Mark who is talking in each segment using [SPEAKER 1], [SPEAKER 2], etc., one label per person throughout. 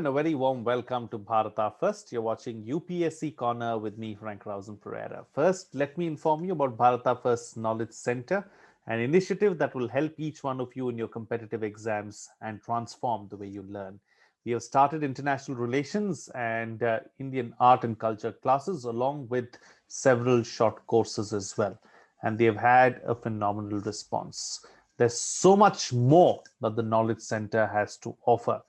[SPEAKER 1] and a very warm welcome to Bharata First. You're watching UPSC Corner with me, Rausan Pereira. First, let me inform you about Bharata First Knowledge Center, an initiative that will help each one of you in your competitive exams and transform the way you learn. We have started international relations and Indian art and culture classes along with several short courses as well. And they've had a phenomenal response. There's so much more that the Knowledge Center has to offer.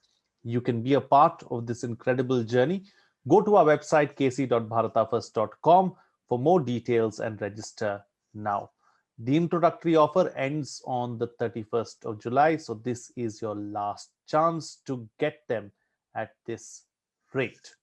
[SPEAKER 1] You can be a part of this incredible journey. Go to our website kc.bharatafirst.com for more details and register now. The introductory offer ends on the 31st of July, so this is your last chance to get them at this rate.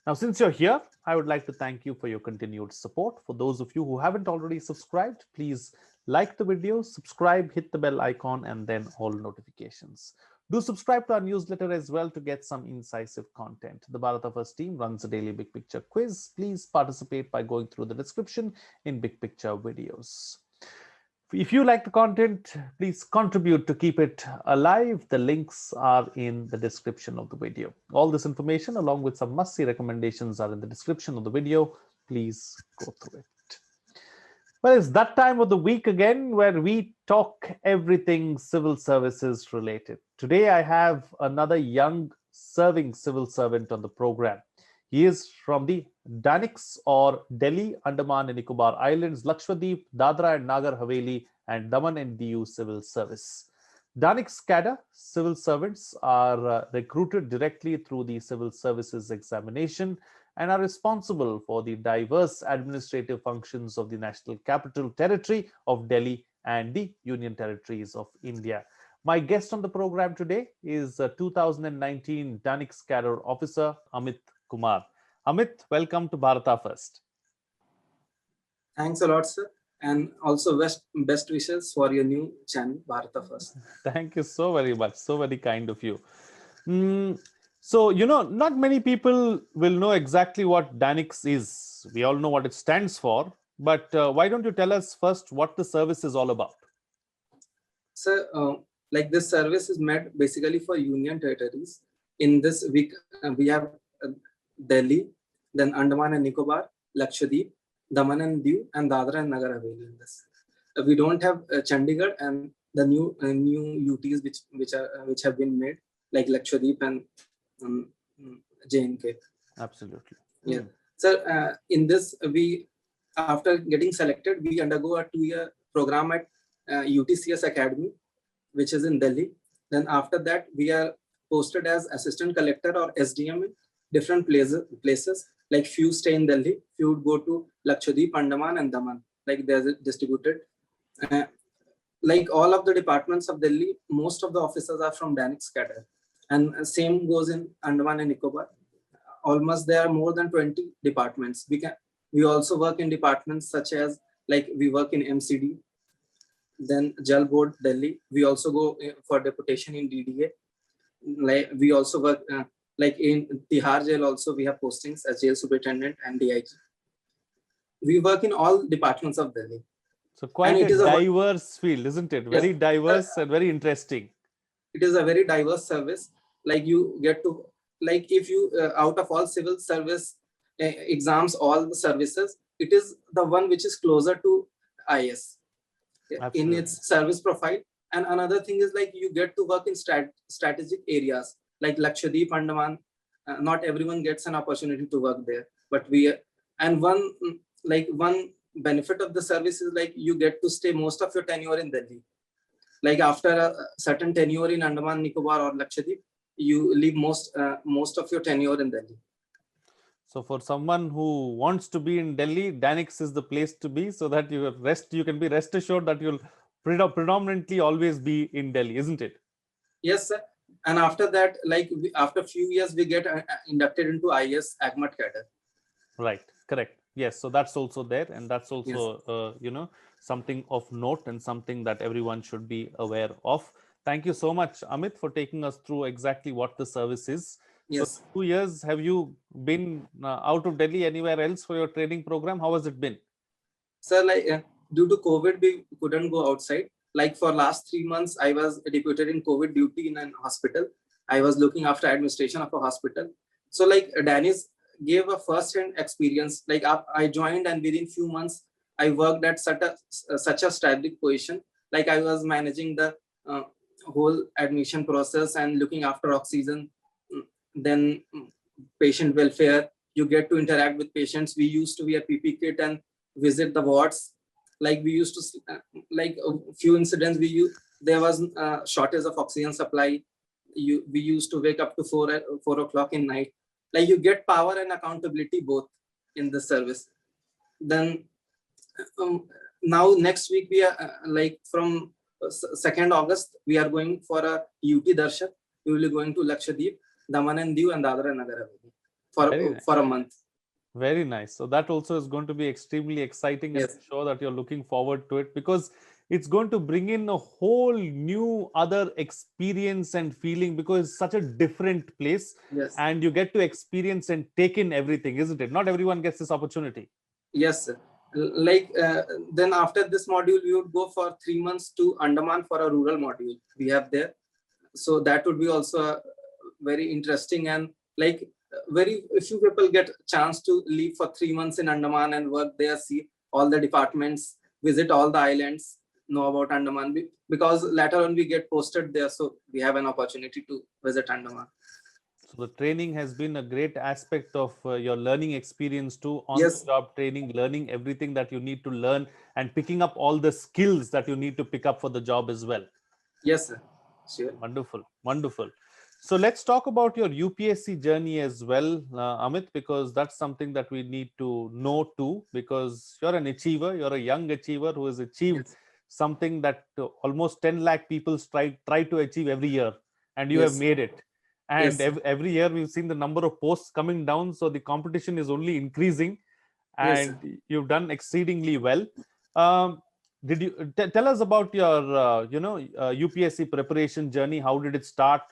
[SPEAKER 1] Now, since you're here, I would like to thank you for your continued support. For those of you who haven't already subscribed, please like the video, subscribe, hit the bell icon, and then all notifications. Do subscribe to our newsletter as well to get some incisive content. The Bharata First team runs a daily Big Picture quiz. Please participate by going through the description in Big Picture videos. If you like the content, please contribute to keep it alive. The links are in the description of the video. All this information, along with some must-see recommendations, are in the description of the video. Please go through it. Well, it's that time of the week again where we talk everything civil services related. Today, I have another young serving civil servant on the program. He is from the DANICS or Delhi, Andaman and Nicobar Islands, Lakshadweep, Dadra and Nagar, Haveli, and Daman and DU Civil Service. DANICS cadre civil servants are recruited directly through the civil services examination and are responsible for the diverse administrative functions of the National Capital Territory of Delhi and the Union Territories of India. My guest on the program today is 2019 DANICS cadre officer Amit Kumar. Amit, welcome to Bharata First.
[SPEAKER 2] Thanks a lot, sir. And also best wishes for your new channel, Bharata First.
[SPEAKER 1] Thank you so very much. So very kind of you. So, not many people will know exactly what DANICS is. We all know what it stands for. But why don't you tell us first what the service is all about?
[SPEAKER 2] Sir, like this service is made basically for Union territories. In this week, we have Delhi, then Andaman and Nicobar, Lakshadweep, Daman and Diu, and Dadra and Nagar Haveli in this. We don't have Chandigarh and the new UTs which have been made like Lakshadweep and J&K.
[SPEAKER 1] Absolutely.
[SPEAKER 2] Yeah. Sir, in this we after getting selected, we undergo a 2-year program at UTCS Academy, which is in Delhi. Then after that, we are posted as assistant collector or SDM in different places. Like few stay in Delhi, few would go to Lakshadweep, Andaman and Daman. Like they're distributed. Like all of the departments of Delhi, most of the officers are from DANICS cadre. And same goes in Andaman and Nicobar. Almost there are more than 20 departments. We also work in departments such as like we work in MCD, then Jal Board Delhi. We also go for deputation in DDA. Like we also work like in Tihar Jail also we have postings as jail superintendent and DIG. We work in all departments of Delhi.
[SPEAKER 1] So quite a diverse field, isn't it? Very diverse and very interesting.
[SPEAKER 2] It is a very diverse service. Like you get to, like if you out of all civil service exams, all the services, it is the one which is closer to IS in its service profile. And another thing is like you get to work in strategic areas like Lakshadweep, Andaman. Not everyone gets an opportunity to work there, but one benefit of the service is like you get to stay most of your tenure in Delhi. Like after a certain tenure in Andaman, Nicobar or Lakshadweep, you leave most of your tenure in Delhi.
[SPEAKER 1] So for someone who wants to be in Delhi, DANICS is the place to be, so that you can be rest assured that you'll predominantly always be in Delhi, isn't it?
[SPEAKER 2] Yes, sir. And after that, like after a few years, we get inducted into IS AGMAT cadre.
[SPEAKER 1] Right, correct. Yes, so that's also there, and that's also something of note and something that everyone should be aware of. Thank you so much, Amit, for taking us through exactly what the service is.
[SPEAKER 2] Yes.
[SPEAKER 1] So 2 years, have you been out of Delhi anywhere else for your training program? How has it been?
[SPEAKER 2] Sir, like due to COVID, we couldn't go outside. Like for last 3 months, I was deputed in COVID duty in an hospital. I was looking after administration of a hospital. So like DANICS gave a first-hand experience. Like I joined, and within few months, I worked at such a strategic position. Like I was managing the whole admission process and looking after oxygen, then patient welfare. You get to interact with patients. We used to wear PP kit and visit the wards. Like we used to, like a few incidents, there was a shortage of oxygen supply. We used to wake up to 4 o'clock in night. Like you get power and accountability both in the service. Then now next week we are like from 2nd August, we are going for a UT Darshan. We will be going to Lakshadweep, Daman and Diu, and Dadra and Nagar for a month.
[SPEAKER 1] Very nice. So that also is going to be extremely exciting, and
[SPEAKER 2] Yes.
[SPEAKER 1] I'm sure that you're looking forward to it, because it's going to bring in a whole new other experience and feeling, because it's such a different place.
[SPEAKER 2] Yes.
[SPEAKER 1] And you get to experience and take in everything, isn't it? Not everyone gets this opportunity.
[SPEAKER 2] Yes, sir. Like then after this module, we would go for 3 months to Andaman for a rural module we have there. So that would be also very interesting, and like very few people get chance to live for 3 months in Andaman and work there, see all the departments, visit all the islands, know about Andaman, because later on we get posted there, so we have an opportunity to visit Andaman.
[SPEAKER 1] So the training has been a great aspect of your learning experience too, on
[SPEAKER 2] Yes.
[SPEAKER 1] the job training, learning everything that you need to learn and picking up all the skills that you need to pick up for the job as well.
[SPEAKER 2] Yes, sir. Sure.
[SPEAKER 1] Wonderful, wonderful. So let's talk about your UPSC journey as well, Amit, because that's something that we need to know too, because you're an achiever, you're a young achiever who has achieved
[SPEAKER 2] Yes.
[SPEAKER 1] something that almost 10 lakh people try to achieve every year, and you have
[SPEAKER 2] Yes.
[SPEAKER 1] made it. And
[SPEAKER 2] Yes.
[SPEAKER 1] every year we've seen the number of posts coming down, so the competition is only increasing,
[SPEAKER 2] Yes,
[SPEAKER 1] and you've done exceedingly well. Um, did you tell us about your UPSC preparation journey? How did it start?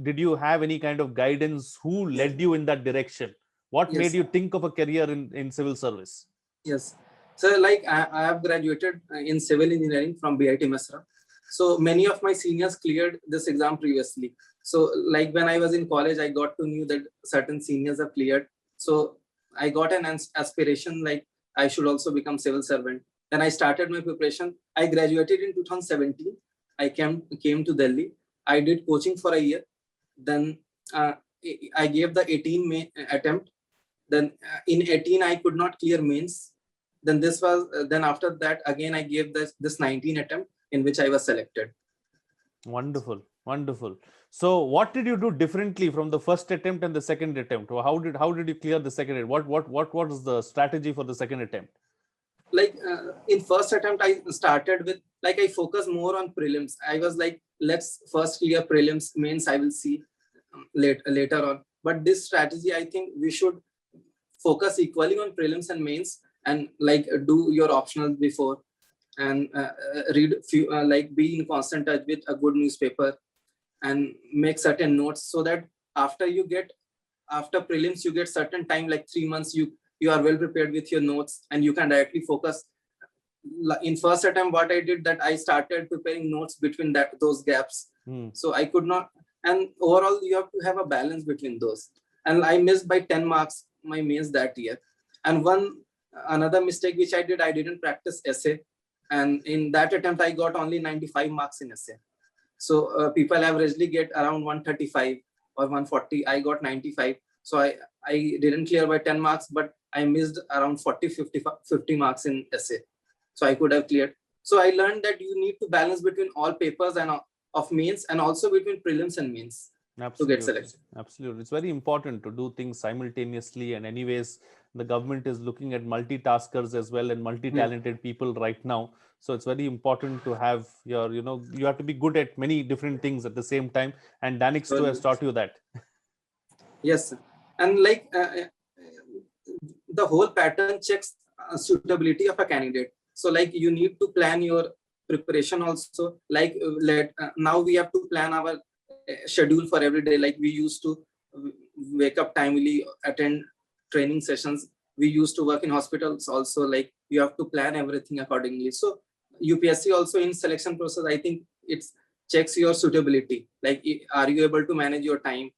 [SPEAKER 1] Did you have any kind of guidance? Who led you in that direction? What made
[SPEAKER 2] yes,
[SPEAKER 1] you think of a career in civil service?
[SPEAKER 2] yes. So like I have graduated in civil engineering from BIT Mesra. So many of my seniors cleared this exam previously. So like when I was in college, I got to know that certain seniors have cleared. So I got an aspiration, like I should also become civil servant. Then I started my preparation. I graduated in 2017. I came to Delhi. I did coaching for a year. Then I gave the 18 May attempt. Then in 18 I could not clear mains. Then this was then after that again I gave this 19 attempt, in which I was selected.
[SPEAKER 1] Wonderful, wonderful. So what did you do differently from the first attempt and the second attempt? Or how did you clear the second attempt? What was the strategy for the second attempt?
[SPEAKER 2] Like in first attempt I started with, like I focus more on prelims. I was like, let's first clear prelims, mains I will see later on. But this strategy, I think we should focus equally on prelims and mains, and like do your optionals before, and read few, like be in constant touch with a good newspaper, and make certain notes, so that after prelims you get certain time, like 3 months, you are well prepared with your notes, and you can directly focus. In first attempt what I did, that I started preparing notes between those gaps. So I could not, and overall you have to have a balance between those, and I missed by 10 marks my mains that year. And another mistake which I did, I didn't practice essay, and in that attempt I got only 95 marks in essay. So people averagely get around 135 or 140. I got 95. So I didn't clear by 10 marks, but I missed around 50 marks in essay. So I could have cleared. So I learned that you need to balance between all papers and of mains, and also between prelims and mains.
[SPEAKER 1] Absolutely.
[SPEAKER 2] To get selected.
[SPEAKER 1] Absolutely. It's very important to do things simultaneously. And anyways, the government is looking at multitaskers as well, and multi-talented people right now. So it's very important to have you have to be good at many different things at the same time. And DANICS too has taught you that.
[SPEAKER 2] Yes. And like the whole pattern checks suitability of a candidate. So like you need to plan your preparation also. Like now we have to plan our schedule for every day. Like we used to wake up timely, attend training sessions. We used to work in hospitals also. Like you have to plan everything accordingly. So UPSC also in selection process, I think it's checks your suitability, like are you able to manage your time,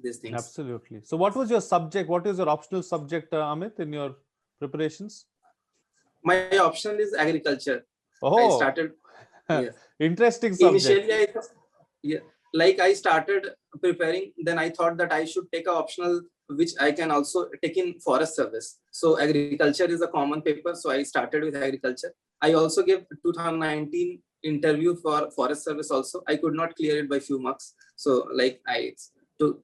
[SPEAKER 2] these things.
[SPEAKER 1] Absolutely. So what was your subject? What is your optional subject, Amit, in your preparations?
[SPEAKER 2] My option is agriculture. I
[SPEAKER 1] Oh,
[SPEAKER 2] started, yes.
[SPEAKER 1] interesting subject.
[SPEAKER 2] Initially, yeah, like I started preparing, then I thought that I should take a optional which I can also take in forest service. So agriculture is a common paper, so I started with agriculture. I also gave 2019 interview for forest service also. I could not clear it by few marks. So like I to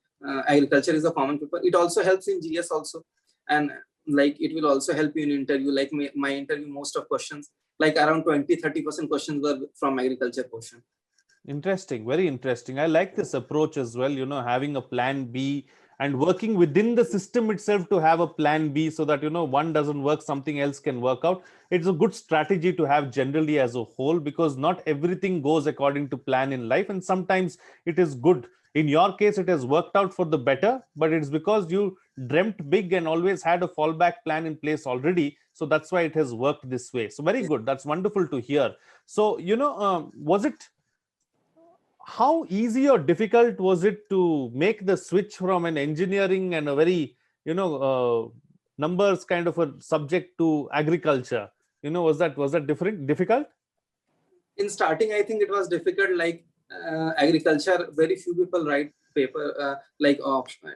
[SPEAKER 2] agriculture is a common paper. It also helps in GS also, and like it will also help you in interview. Like my interview, most of questions, like around 20-30% questions were from agriculture portion.
[SPEAKER 1] Interesting, very interesting. I like this approach as well, having a plan B and working within the system itself to have a plan B so that, one doesn't work, something else can work out. It's a good strategy to have generally as a whole, because not everything goes according to plan in life. And sometimes it is good. In your case, it has worked out for the better, but it's because you dreamt big and always had a fallback plan in place already. So that's why it has worked this way. So very good. That's wonderful to hear. So, was it, how easy or difficult was it to make the switch from an engineering and a very numbers kind of a subject to agriculture? Was that difficult?
[SPEAKER 2] In starting, I think it was difficult. Like agriculture, very few people write paper like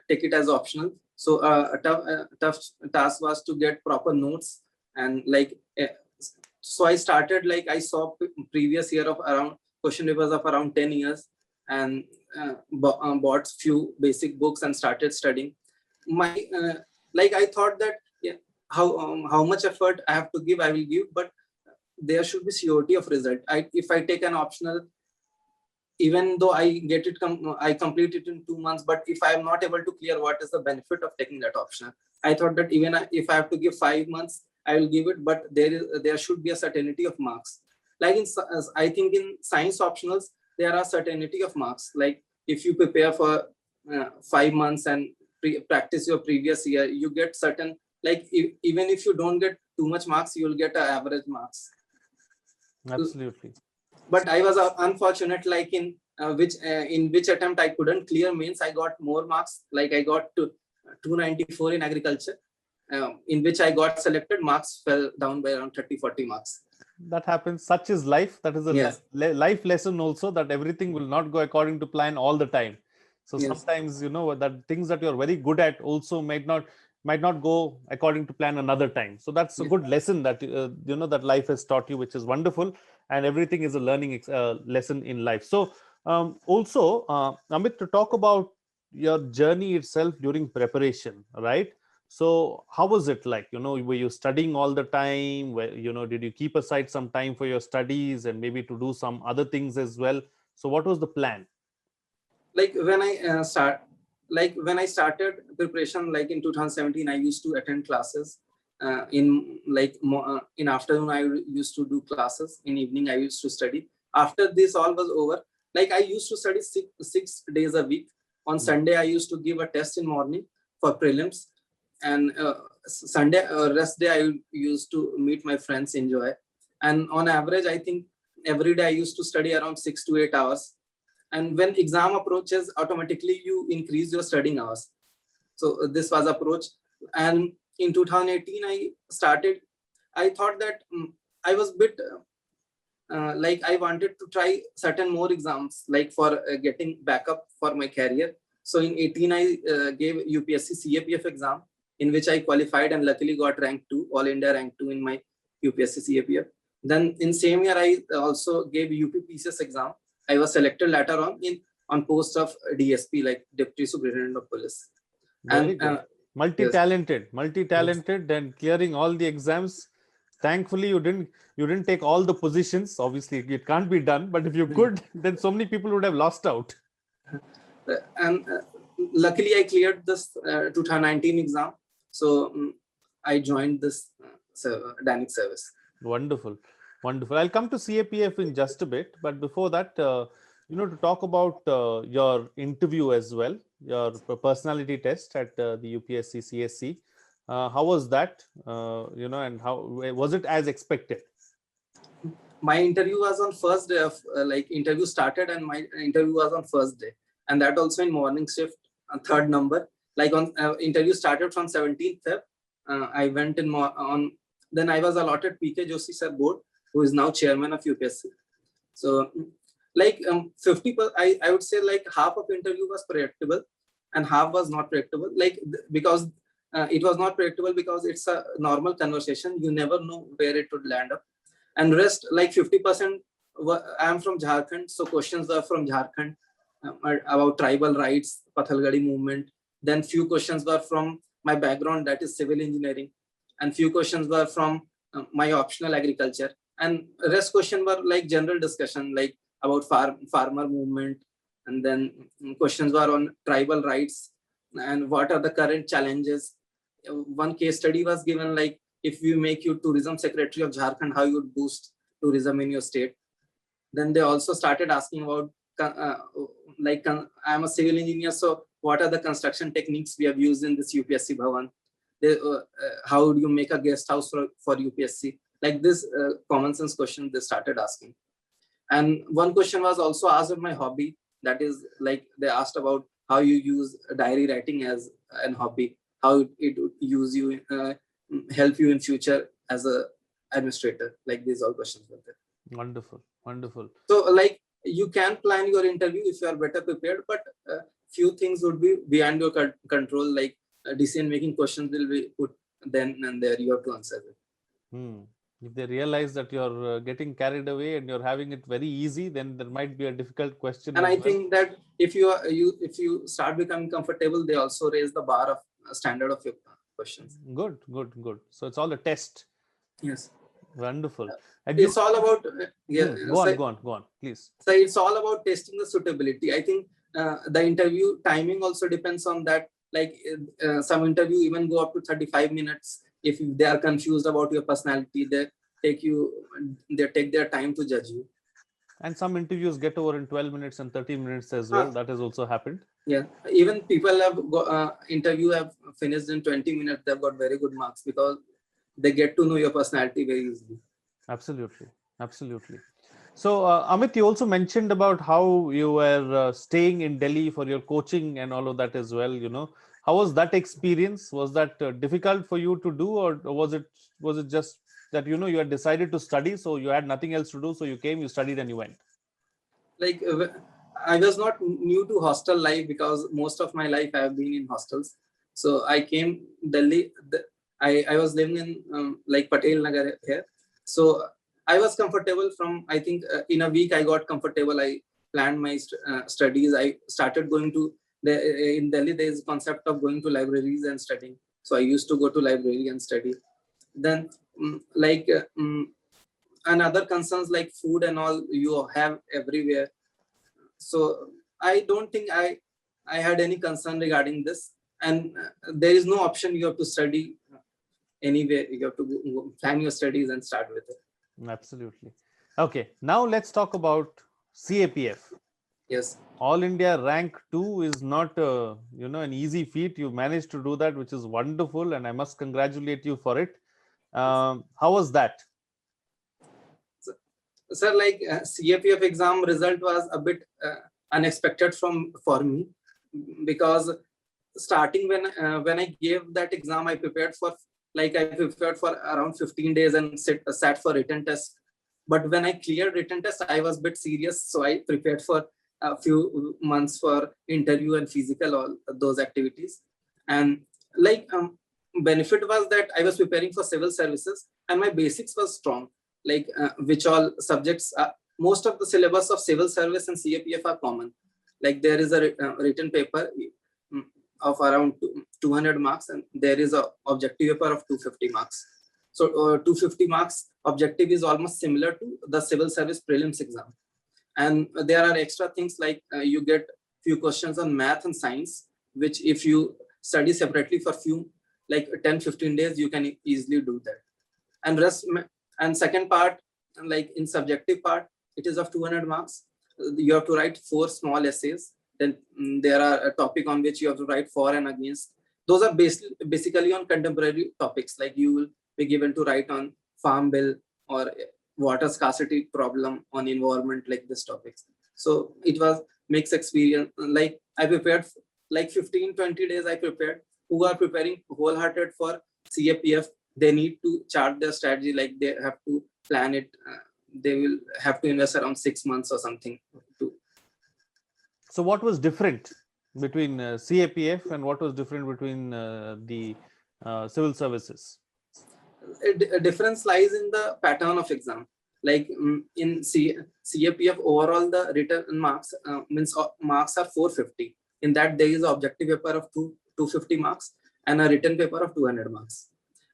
[SPEAKER 2] take it as optional. So a tough task was to get proper notes, and like so I started, like I saw previous year of around question papers of around 10 years, and bought few basic books and started studying. My like I thought that, yeah, how much effort I have to give, I will give, but there should be COT of result. If I take an optional, even though I get it, I complete it in 2 months, but if I am not able to clear, what is the benefit of taking that optional? I thought that even if I have to give 5 months, I will give it, but there should be a certainty of marks. Like I think in science optionals, there are certainty of marks. Like if you prepare for 5 months and practice your previous year, you get certain, like even if you don't get too much marks, you will get average marks.
[SPEAKER 1] Absolutely.
[SPEAKER 2] But I was unfortunate, like in which attempt I couldn't clear means I got more marks. Like I got to 294 in agriculture, in which I got selected. Marks fell down by around 30-40 marks.
[SPEAKER 1] That happens. Such is life. That is a
[SPEAKER 2] Yes.
[SPEAKER 1] life lesson also, that everything will not go according to plan all the time. So
[SPEAKER 2] Yes.
[SPEAKER 1] sometimes, that things that you're very good at also might not go according to plan another time. So that's a good lesson that that life has taught you, which is wonderful. And everything is a learning lesson in life. So also, Amit, to talk about your journey itself during preparation, right? So how was it like? Were you studying all the time? Did you keep aside some time for your studies and maybe to do some other things as well? So what was the plan?
[SPEAKER 2] Like when I started preparation, like in 2017, I used to attend classes. In afternoon, I used to do classes. In evening, I used to study. After this all was over, like I used to study 6 days a week. On Sunday, I used to give a test in morning for prelims, and Sunday rest day I used to meet my friends, enjoy. And on average, I think every day I used to study around 6 to 8 hours. And when exam approaches, automatically you increase your studying hours. So this was approach. And in 2018, I thought that I was bit like I wanted to try certain more exams, like for getting backup for my career. So in 18, I gave UPSC CAPF exam, in which I qualified and luckily got rank 2, all India rank 2 in my UPSC CAPF. Then in same year, I also gave UPPCS exam. I was selected later on post of DSP, like Deputy Superintendent of Police.
[SPEAKER 1] Very good. Multi-talented, and clearing all the exams. Thankfully, you didn't take all the positions. Obviously, it can't be done. But if you could, then so many people would have lost out.
[SPEAKER 2] And luckily, I cleared this 2019 exam. So I joined this DANICS service.
[SPEAKER 1] Wonderful. I'll come to CAPF in just a bit, but before that, to talk about your interview as well, your personality test at the UPSC CSC. How was that? And how was it as expected?
[SPEAKER 2] my interview was on first day of like interview started, and my interview was on first day, and that also in morning shift, third number. Like on interview started from 17th Feb. I went in on, then I was allotted PK Joshi sir board, who is now chairman of UPSC. So like 50%, I would say like half of interview was predictable and half was not predictable. Like because it was not predictable because it's a normal conversation. You never know where it would land up. And rest like 50%, I'm from Jharkhand. So questions were from Jharkhand about tribal rights, Pathalgadi movement. Then few questions were from my background, that is civil engineering. And few questions were from my optional agriculture. And rest question were like general discussion, like about farmer movement. And then questions were on tribal rights and what are the current challenges. One case study was given, like if we make you tourism secretary of Jharkhand, how you would boost tourism in your state. Then they also started asking about I'm a civil engineer, so what are the construction techniques we have used in this UPSC Bhavan? How would you make a guest house for UPSC? Like this common sense question they started asking. And one question was also asked of my hobby. That is like they asked about how you use diary writing as an hobby, how it would use you, help you in future as a administrator. Like these all questions were there.
[SPEAKER 1] Wonderful, wonderful.
[SPEAKER 2] So like you can plan your interview if you are better prepared, but few things would be beyond your control, like decision making questions will be put then and there, you have to answer it.
[SPEAKER 1] If they realize that you're getting carried away and you're having it very easy, then there might be a difficult question.
[SPEAKER 2] And I think that if you start becoming comfortable, they also raise the bar of standard of your questions.
[SPEAKER 1] Good. So it's all a test.
[SPEAKER 2] Yes.
[SPEAKER 1] Wonderful.
[SPEAKER 2] And it's all about
[SPEAKER 1] go on, please.
[SPEAKER 2] So it's all about testing the suitability. I think the interview timing also depends on that. Like some interview even go up to 35 minutes. If they are confused about your personality, they take their time to judge you.
[SPEAKER 1] And some interviews get over in 12 minutes and 30 minutes as well. That has also happened.
[SPEAKER 2] Yeah, even people have interview have finished in 20 minutes. They've got very good marks because they get to know your personality very easily.
[SPEAKER 1] Absolutely. So Amit, you also mentioned about how you were staying in Delhi for your coaching and all of that as well. How was that experience? Was that difficult for you to do, or was it just that you had decided to study, so you had nothing else to do, so you came, you studied, and you went?
[SPEAKER 2] Like I was not new to hostel life because most of my life I have been in hostels. So I came Delhi. I was living in like Patel Nagar here. So I was comfortable from, I think in a week I got comfortable. I planned my studies. I started going to in Delhi, there is a concept of going to libraries and studying. So I used to go to library and study. Then and other concerns like food and all you have everywhere. So I don't think I had any concern regarding this. And there is no option. You have to study anyway. You have to plan your studies and start with it.
[SPEAKER 1] Absolutely. Okay. Now let's talk about CAPF.
[SPEAKER 2] Yes.
[SPEAKER 1] All India rank 2 is not an easy feat. You managed to do that, which is wonderful, and I must congratulate you for it. How was that?
[SPEAKER 2] Sir, like CAPF exam result was a bit unexpected for me, because starting when I gave that exam, I prepared for around 15 days and sat for written test. But when I cleared written test, I was a bit serious, so I prepared for a few months for interview and physical, all those activities. And like benefit was that I was preparing for civil services and my basics was strong, like which all subjects, most of the syllabus of civil service and CAPF are common. Like there is a written paper of around 200 marks and there is a objective paper of 250 marks. So 250 marks objective is almost similar to the civil service prelims exam. And there are extra things like you get few questions on math and science, which if you study separately for few, like 10-15 days, you can easily do that. And second part, like in subjective part, it is of 200 marks. You have to write 4 small essays. Then there are a topic on which you have to write for and against. Those are basically on contemporary topics, like you will be given to write on farm bill or water scarcity problem, on environment, like this topics. So it was mixed experience. Like I prepared like 15-20 days I prepared. Who are preparing wholehearted for CAPF, they need to chart their strategy, like they have to plan it. They will have to invest around 6 months or something to.
[SPEAKER 1] So what was different between CAPF and what was different between the civil services?
[SPEAKER 2] A difference lies in the pattern of exam. Like in CAPF, overall the written marks means marks are 450. In that there is an objective paper of 250 marks and a written paper of 200 marks.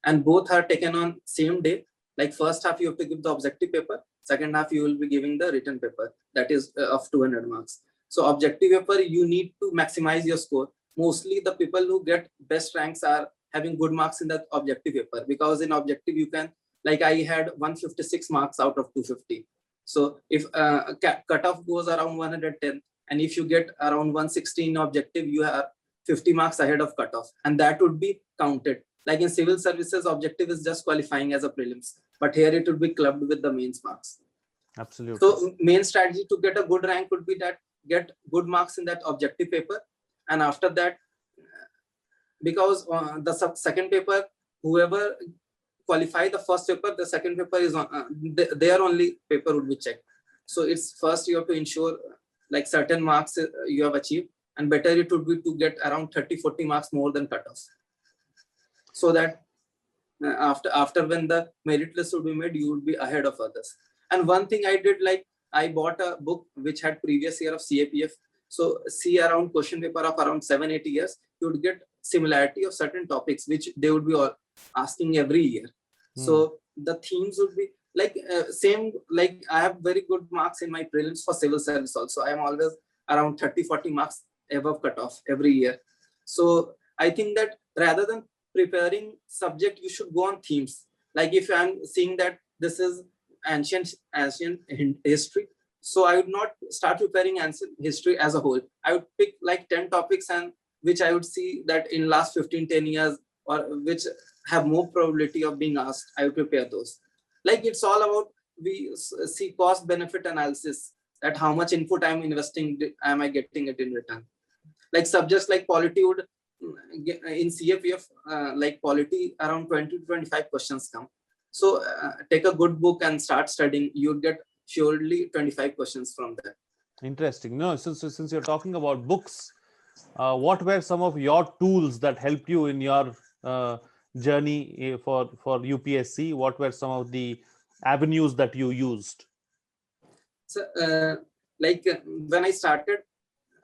[SPEAKER 2] And both are taken on same day. Like first half you have to give the objective paper, second half you will be giving the written paper, that is of 200 marks. So objective paper, you need to maximize your score. Mostly the people who get best ranks are having good marks in that objective paper, because in objective you can, like I had 156 marks out of 250. So if cutoff goes around 110, and if you get around 116 in objective, you have 50 marks ahead of cutoff, and that would be counted. Like in civil services, objective is just qualifying as a prelims, but here it would be clubbed with the mains marks.
[SPEAKER 1] Absolutely.
[SPEAKER 2] So main strategy to get a good rank would be that get good marks in that objective paper, and after that, because the second paper, whoever qualify the first paper, the second paper is on their only paper would be checked. So it's first you have to ensure like certain marks you have achieved, and better it would be to get around 30-40 marks more than cutoff, so that after when the merit list would be made, you would be ahead of others. And one thing I did, like I bought a book which had previous year of CAPF. So see around question paper of around 7-8 years, you would get similarity of certain topics which they would be all asking every year. So the themes would be like same, like I have very good marks in my prelims for civil service also. I am always around 30-40 marks above cutoff every year. So I think that rather than preparing subject, you should go on themes. Like if I'm seeing that this is ancient history, so I would not start preparing ancient history as a whole. I would pick like 10 topics, and which I would see that in last 15-10 years, or which have more probability of being asked, I would prepare those. Like it's all about, we see cost benefit analysis, that how much input I'm investing, am I getting it in return. Like subjects like polity would, in CAPF, like polity, around 20 to 25 questions come. So take a good book and start studying, you'd get surely 25 questions from that.
[SPEAKER 1] Interesting. No, since you're talking about books, what were some of your tools that helped you in your journey for UPSC? What were some of the avenues that you used?
[SPEAKER 2] So like when I started,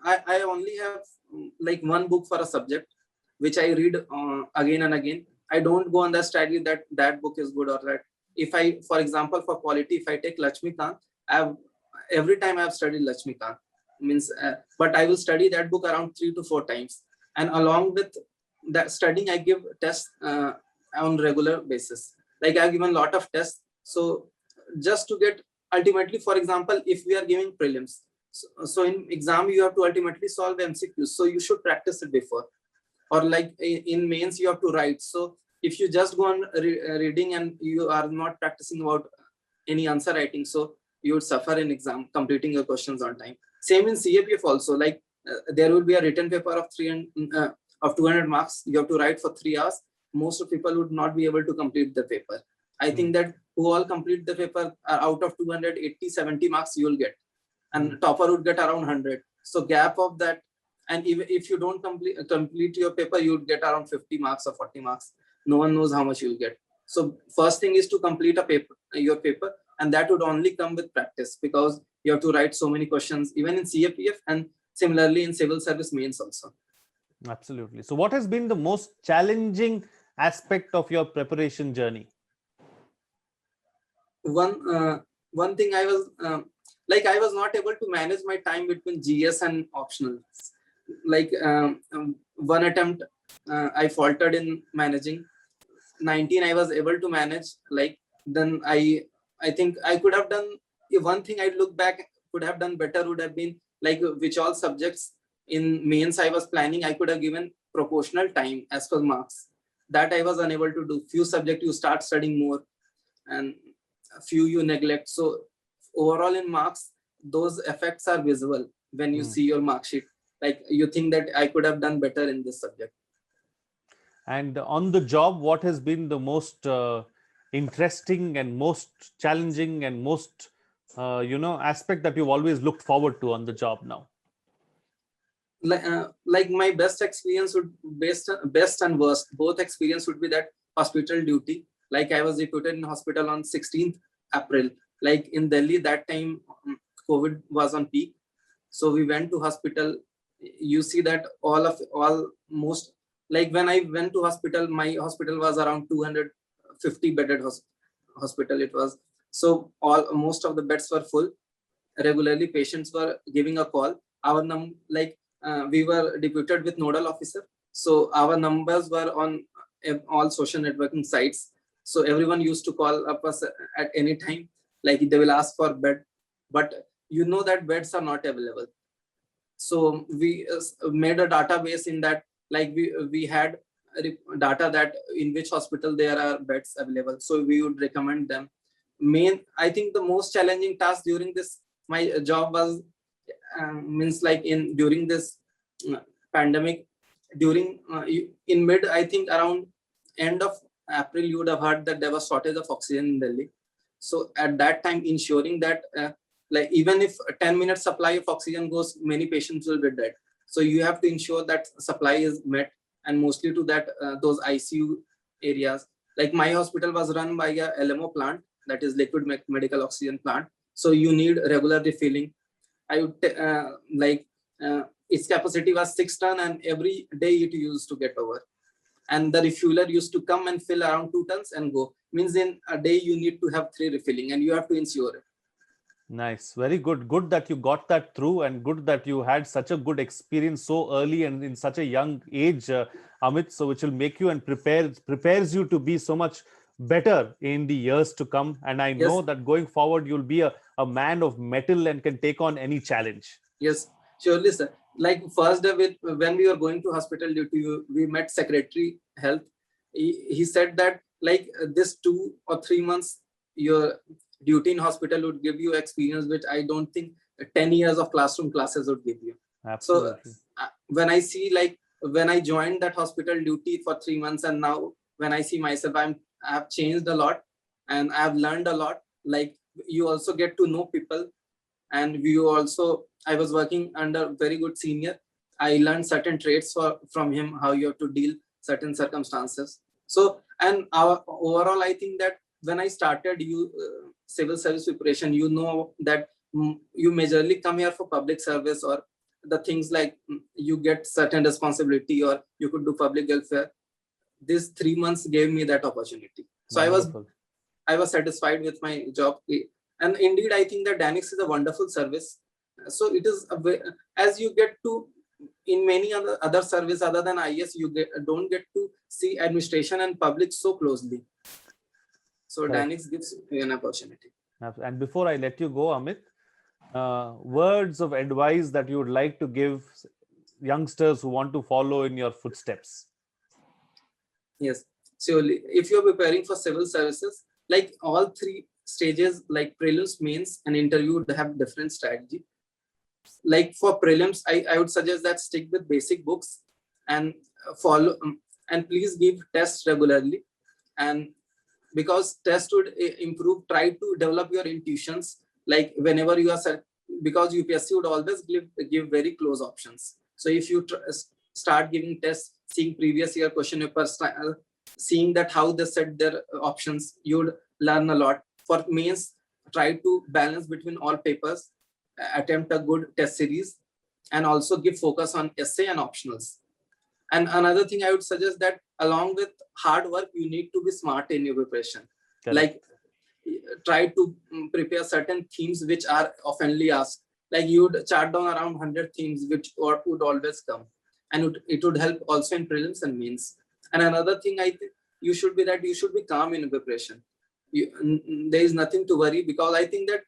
[SPEAKER 2] I only have like one book for a subject, which I read again and again. I don't go on the strategy that that book is good or that. If I, for example, for polity, if I take Lakshmikant, every time I have studied Lakshmikant, means, but I will study that book around 3 to 4 times. And along with that studying, I give tests on regular basis. Like I've given a lot of tests. So just to get, ultimately, for example, if we are giving prelims, so in exam, you have to ultimately solve MCQs. So you should practice it before. Or like in mains, you have to write. So if you just go on reading and you are not practicing about any answer writing, so you would suffer in exam completing your questions on time. Same in CAPF also, like there will be a written paper of 200 marks. You have to write for 3 hours. Most of people would not be able to complete the paper. I think that who all complete the paper, out of 280, 70 marks you will get. And topper would get around 100. So gap of that, and even if you don't complete your paper, you would get around 50 marks or 40 marks. No one knows how much you'll get. So first thing is to complete your paper, and that would only come with practice, because you have to write so many questions, even in CAPF and similarly in civil service mains also.
[SPEAKER 1] Absolutely. So what has been the most challenging aspect of your preparation journey?
[SPEAKER 2] One thing I was I was not able to manage my time between GS and optionals. Like one attempt I faltered in managing. 19 I was able to manage. Like then I think I could have done one thing. I look back, could have done better would have been like which all subjects in mains I was planning, I could have given proportional time as per marks. That I was unable to do. Few subjects you start studying more, and few you neglect. So overall in marks, those effects are visible when you see your mark sheet. Like you think that I could have done better in this subject.
[SPEAKER 1] And on the job, what has been the most interesting and most challenging and most aspect that you've always looked forward to on the job now?
[SPEAKER 2] Like my best experience would best and worst both experience would be that hospital duty. Like I was deputed in hospital on 16th April. Like in Delhi that time, COVID was on peak, so we went to hospital. You see that almost, like when I went to hospital, my hospital was around 250 bedded hospital it was. So most of the beds were full. Regularly patients were giving a call. We were deputed with nodal officer, so our numbers were on all social networking sites. So everyone used to call up us at any time, like they will ask for bed, but you know that beds are not available. So we made a database in that, like we had data that in which hospital there are beds available, so we would recommend them. I think the most challenging task during this my job was during this pandemic, during in mid, I think around end of April, you would have heard that there was shortage of oxygen in Delhi. So at that time, ensuring that like even if a 10-minute supply of oxygen goes, many patients will be dead. So you have to ensure that supply is met, and mostly to that those ICU areas. Like my hospital was run by a LMO plant, that is liquid medical oxygen plant. So you need regular refilling. I would its capacity was 6 ton, and every day it used to get over. And the refueler used to come and fill around 2 tons and go. Means in a day you need to have 3 refilling, and you have to ensure it.
[SPEAKER 1] Nice, very good. Good that you got that through, and good that you had such a good experience so early and in such a young age, Amit. So which will make you and prepares you to be so much better in the years to come. And I know that going forward you'll be a man of metal and can take on any challenge.
[SPEAKER 2] Yes, surely, sir. Like first day when we were going to hospital duty, we met Secretary Health. He said that like this 2 or 3 months your duty in hospital would give you experience which I don't think 10 years of classroom classes would give you.
[SPEAKER 1] Absolutely.
[SPEAKER 2] So when I see, like when I joined that hospital duty for 3 months, and now when I see myself, I have changed a lot and I have learned a lot. Like you also get to know people, and I was working under very good senior. I learned certain traits from him, how you have to deal certain circumstances. So, and overall, I think that when I started civil service preparation, you know that you majorly come here for public service, or the things like you get certain responsibility, or you could do public welfare. These 3 months gave me that opportunity. So wonderful. I was satisfied with my job. And indeed, I think that DANICS is a wonderful service. So it is as you get to in many other service other than IS, you don't get to see administration and public so closely. So DANICS gives you an opportunity.
[SPEAKER 1] And before I let you go, Amit, words of advice that you would like to give youngsters who want to follow in your footsteps.
[SPEAKER 2] Yes, surely. If you're preparing for civil services, like all 3 stages, like prelims, mains, and interview, would have different strategy. Like for prelims, I would suggest that stick with basic books and follow, and please give tests regularly. And because tests would improve, try to develop your intuitions. Like whenever you are because UPSC would always give very close options. So if you start giving tests, seeing previous year question papers, seeing that how they set their options, you would learn a lot. For mains, try to balance between all papers, attempt a good test series, and also give focus on essay and optionals. And another thing I would suggest, that along with hard work, you need to be smart in your preparation. Correct. Like try to prepare certain themes which are oftenly asked. Like you would chart down around 100 themes which would always come, and it would help also in prelims and mains. And another thing I think you should be calm in preparation. There is nothing to worry, because I think that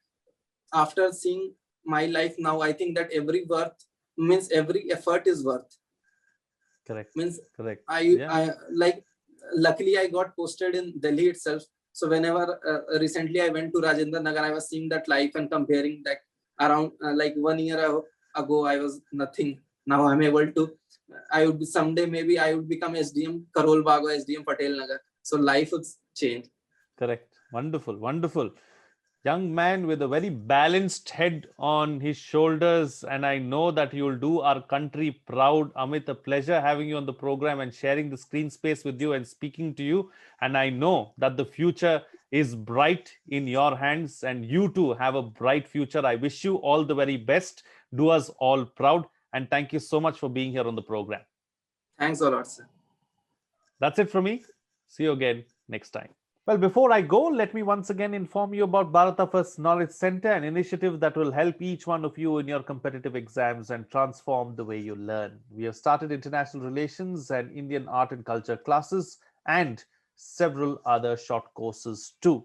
[SPEAKER 2] after seeing my life now, I think that every effort is worth.
[SPEAKER 1] Correct.
[SPEAKER 2] Means
[SPEAKER 1] correct.
[SPEAKER 2] I like luckily I got posted in Delhi itself. So whenever recently I went to Rajendra Nagar, I was seeing that life and comparing that around like 1 year ago, I was nothing. Now I'm able to, I would be someday, maybe I would become SDM Karol Bagh or SDM Patel Nagar. So life would change.
[SPEAKER 1] Correct. Wonderful. Wonderful. Young man with a very balanced head on his shoulders, and I know that you'll do our country proud. Amit, a pleasure having you on the program and sharing the screen space with you and speaking to you. And I know that the future is bright in your hands, and you too have a bright future. I wish you all the very best. Do us all proud. And thank you so much for being here on the program.
[SPEAKER 2] Thanks a lot, sir.
[SPEAKER 1] That's it from me. See you again next time. Well, before I go, let me once again inform you about Bharata First Knowledge Center, an initiative that will help each one of you in your competitive exams and transform the way you learn. We have started international relations and Indian art and culture classes and several other short courses too.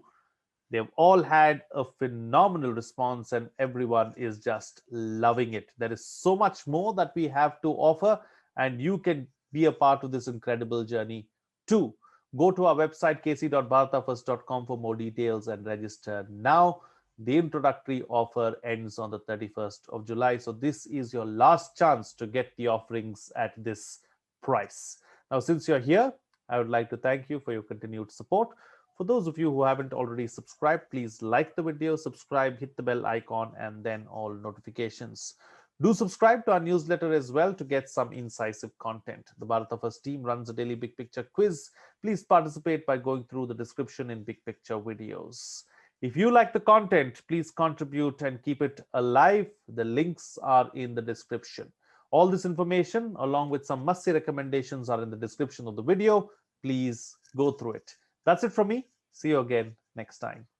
[SPEAKER 1] They've all had a phenomenal response and everyone is just loving it. There is so much more that we have to offer, and you can be a part of this incredible journey too. Go to our website kc.bharatafirst.com for more details and register now. The introductory offer ends on the 31st of July. So this is your last chance to get the offerings at this price. Now, since you're here, I would like to thank you for your continued support. For those of you who haven't already subscribed, please like the video, subscribe, hit the bell icon, and then all notifications. Do subscribe to our newsletter as well to get some incisive content. The Bharata First team runs a daily big picture quiz. Please participate by going through the description in big picture videos. If you like the content, please contribute and keep it alive. The links are in the description. All this information, along with some must-see recommendations, are in the description of the video. Please go through it. That's it from me. See you again next time.